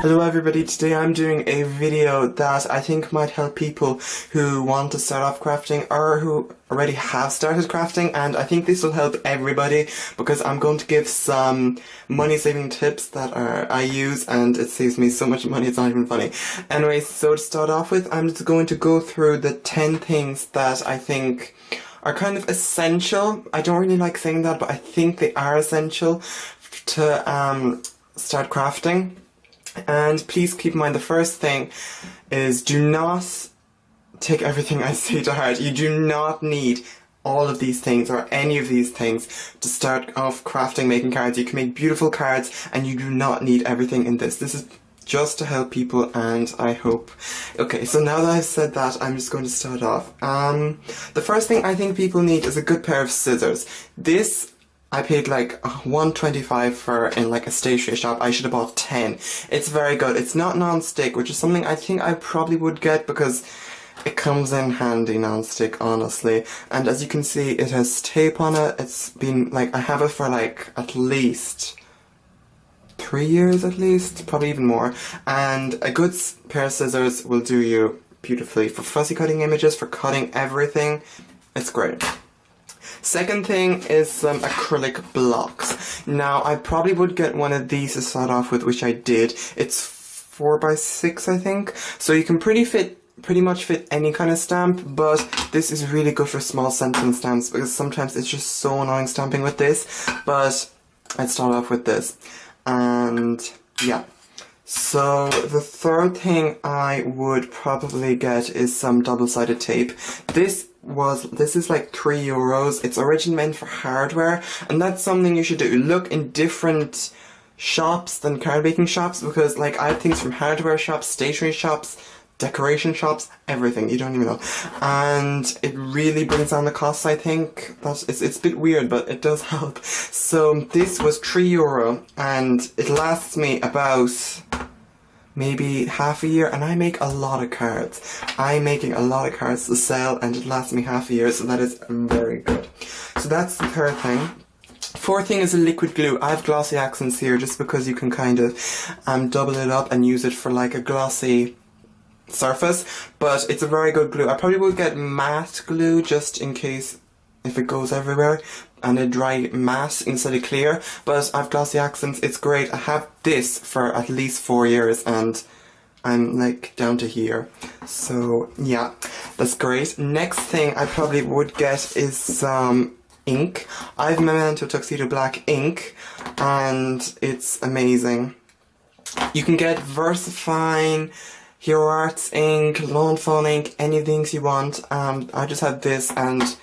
Hello everybody, today I'm doing a video that I think might help people who want to start off crafting or who already have started crafting, and I think this will help everybody because I'm going to give some money saving tips that I use, and it saves me so much money it's not even funny. Anyway, so to start off with, I'm just going to go through the 10 things that I think are kind of essential. I don't really like saying that, but I think they are essential to start crafting. And please keep in mind, the first thing is do not take everything I say to heart. You do not need all of these things or any of these things to start off crafting, making cards. You can make beautiful cards and you do not need everything in this. This is just to help people, and I hope. Okay, so now that I've said that, I'm just going to start off. The first thing I think people need is a good pair of scissors. This I paid like $1.25 for in like a stationery shop. I should have bought 10. It's very good. It's not non-stick, which is something I think I probably would get because it comes in handy, non-stick, honestly. And as you can see, it has tape on it. It's been like, I have it for like at least 3 years at least, probably even more. And a good pair of scissors will do you beautifully for fussy cutting images, for cutting everything. It's great. Second thing is some acrylic blocks. Now, I probably would get one of these to start off with, which I did. It's 4x6, I think. So you can pretty much fit any kind of stamp, but this is really good for small sentence stamps because sometimes it's just so annoying stamping with this. But I'd start off with this. And yeah. So the third thing I would probably get is some double-sided tape. This is like €3. It's originally meant for hardware, and that's something you should do. Look in different shops than card making shops, because like I have things from hardware shops, stationery shops, decoration shops, everything, you don't even know. And it really brings down the costs, I think. It's a bit weird, but it does help. So this was €3, and it lasts me about maybe half a year, and I make a lot of cards. I'm making a lot of cards to sell, and it lasts me half a year, so that is very good. So that's the third thing. Fourth thing is a liquid glue. I have glossy accents here just because you can kind of double it up and use it for like a glossy surface, but it's a very good glue. I probably will get matte glue just in case if it goes everywhere, and a dry matte instead of clear, but I've glossy accents. It's great. I have this for at least 4 years and I'm like down to here. So yeah, that's great. Next thing I probably would get is some ink. I have Memento Tuxedo Black ink and it's amazing. You can get VersaFine, Hero Arts ink, Lawn Fawn ink, any of the inks you want. I just have this and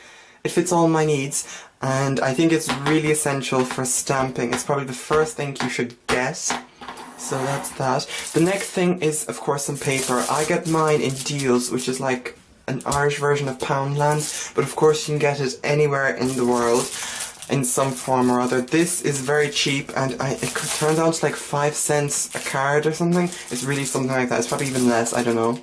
it fits all my needs, and I think it's really essential for stamping. It's probably the first thing you should get. So that's that. The next thing is, of course, some paper. I get mine in Deals, which is like an Irish version of Poundland, but of course you can get it anywhere in the world in some form or other. This is very cheap, and it turns out to like 5 cents a card or something. It's really something like that. It's probably even less, I don't know.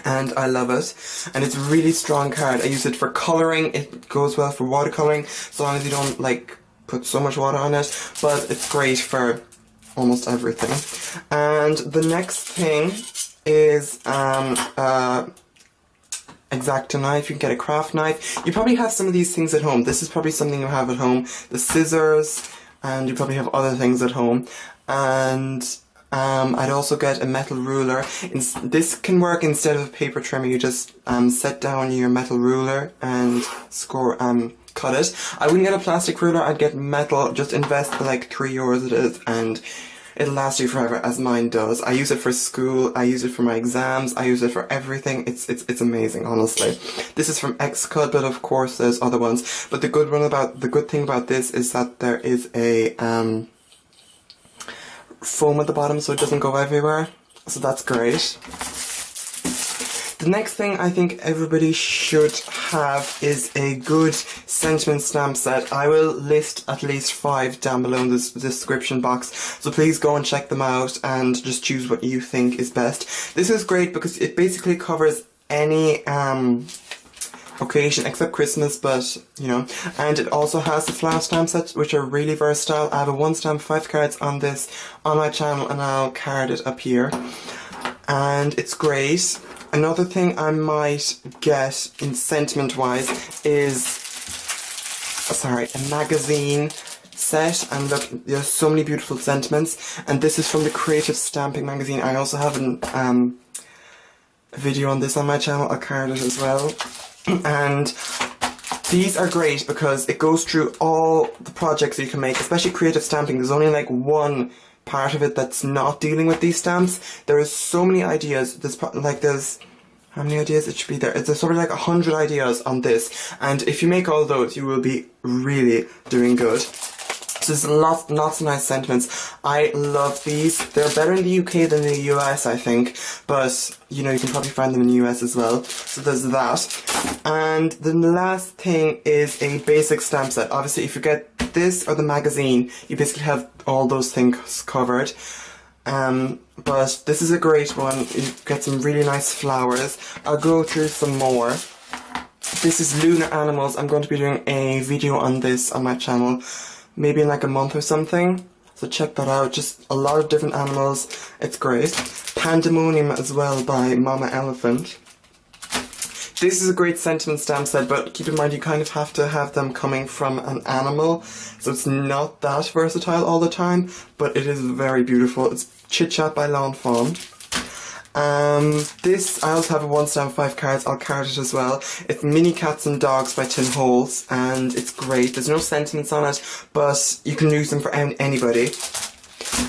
And I love it, and it's a really strong card. I use it for colouring. It goes well for watercolouring, so long as you don't like put so much water on it, but it's great for almost everything. And the next thing is X-Acto knife. You can get a craft knife. You probably have some of these things at home. This is probably something you have at home. The scissors, and you probably have other things at home. And I'd also get a metal ruler. This can work instead of a paper trimmer. You just set down your metal ruler and cut it. I wouldn't get a plastic ruler, I'd get metal. Just invest the like €3 it is, and it'll last you forever, as mine does. I use it for school, I use it for my exams, I use it for everything. It's amazing, honestly. This is from Xcut, but of course there's other ones. But the good thing about this is that there is a foam at the bottom so it doesn't go everywhere, so that's great. The next thing I think everybody should have is a good sentiment stamp set. I will list at least 5 down below in the description box, so please go and check them out and just choose what you think is best. This is great because it basically covers any occasion except Christmas, but you know. And it also has the flash stamp sets, which are really versatile. I have a 1 stamp 5 cards on this on my channel, and I'll card it up here, and it's great. Another thing I might get in sentiment wise is a magazine set, and look, there's so many beautiful sentiments, and this is from the Creative Stamping magazine. I also have a video on this on my channel, I'll card it as well. And these are great because it goes through all the projects you can make, especially creative stamping. There's only like one part of it that's not dealing with these stamps. There is so many ideas. There's how many ideas it should be there? There's sort of like 100 ideas on this, and if you make all those, you will be really doing good. So there's lots of nice sentiments. I love these. They're better in the UK than the US, I think, but you know, you can probably find them in the US as well. So there's that. And the last thing is a basic stamp set. Obviously, if you get this or the magazine, you basically have all those things covered. But this is a great one. You get some really nice flowers. I'll go through some more. This is Lunar Animals. I'm going to be doing a video on this on my channel, maybe in like a month or something. So check that out. Just a lot of different animals. It's great. Pandemonium as well by Mama Elephant. This is a great sentiment stamp set, but keep in mind you kind of have to have them coming from an animal, so it's not that versatile all the time, but it is very beautiful. It's Chit Chat by Lawn Fawn. This, I also have a 1 stamp 5 cards, I'll card it as well. It's Mini Cats and Dogs by Tim Holtz, and it's great. There's no sentiments on it, but you can use them for anybody.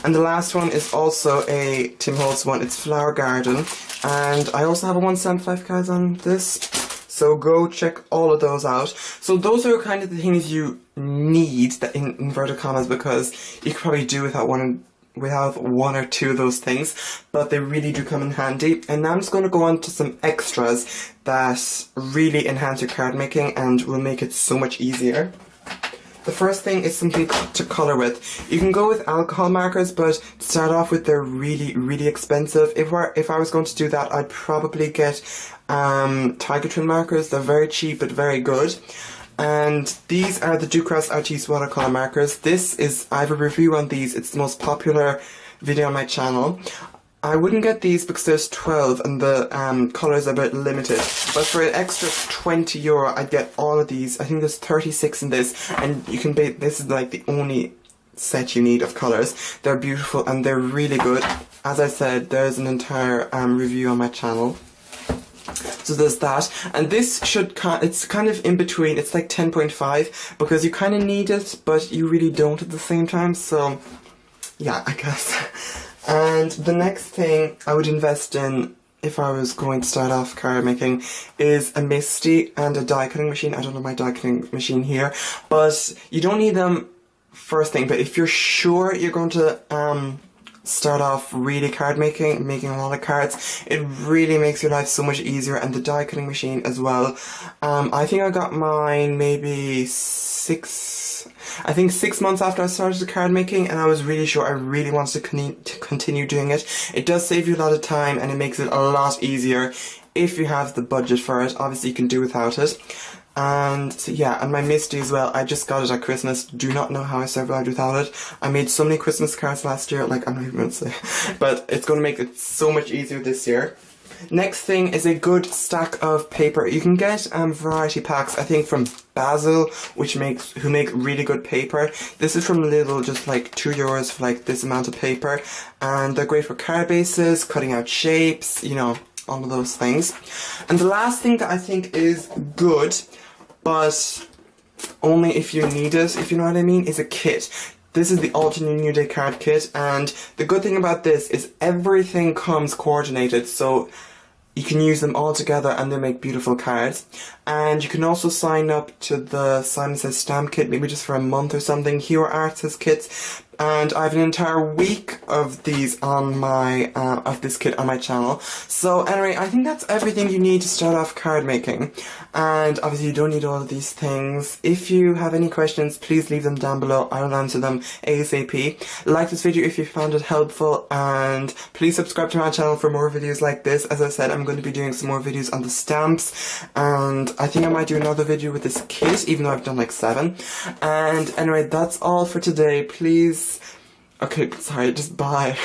And the last one is also a Tim Holtz one. It's Flower Garden, and I also have a 1 stamp 5 cards on this, so go check all of those out. So those are kind of the things you need, that in inverted commas, because you could probably do without one or two of those things, but they really do come in handy. And now I'm just going to go on to some extras that really enhance your card making and will make it so much easier. The first thing is something to colour with. You can go with alcohol markers, but to start off with, they're really expensive. If I was going to do that, I'd probably get Tiger Twin markers. They're very cheap but very good. And these are the Ducros Artiste watercolour markers. I have a review on these. It's the most popular video on my channel. I wouldn't get these because there's 12 and the colours are a bit limited. But for an extra €20, I'd get all of these. I think there's 36 in this, and you can this is like the only set you need of colours. They're beautiful and they're really good. As I said, there's an entire review on my channel. So there's that, and this it's kind of in between. It's like 10.5 because you kind of need it, but you really don't at the same time. So yeah, I guess. And the next thing I would invest in if I was going to start off card making is a Misty and a die cutting machine. I don't have my die cutting machine here, but you don't need them first thing. But if you're sure you're going to start off really card making a lot of cards, it really makes your life so much easier. And the die cutting machine as well. I think I got mine maybe 6 months after I started card making, and I was really sure I really wanted to continue doing it. It does save you a lot of time, and it makes it a lot easier if you have the budget for it. Obviously you can do without it. And so yeah, and my Misty as well, I just got it at Christmas. Do not know how I survived without it. I made so many Christmas cards last year, like I'm not even going to say, but it's going to make it so much easier this year. Next thing is a good stack of paper. You can get variety packs, I think from Basil, who make really good paper. This is from Lidl, just like €2 for like this amount of paper, and they're great for card bases, cutting out shapes, you know, all of those things. And the last thing that I think is good, but only if you need it, if you know what I mean, is a kit. This is the Alternate New Day card kit, and the good thing about this is everything comes coordinated, so you can use them all together and they make beautiful cards. And you can also sign up to the Simon Says Stamp kit, maybe just for a month or something. Hero Arts has kits, and I have an entire week of these on my, of this kit on my channel. So anyway, I think that's everything you need to start off card making. And obviously you don't need all of these things. If you have any questions, please leave them down below. I'll answer them ASAP. Like this video if you found it helpful, and please subscribe to my channel for more videos like this. As I said, I'm going to be doing some more videos on the stamps, and I think I might do another video with this kit, even though I've done like 7. And anyway, that's all for today. Please, okay, sorry, just bye.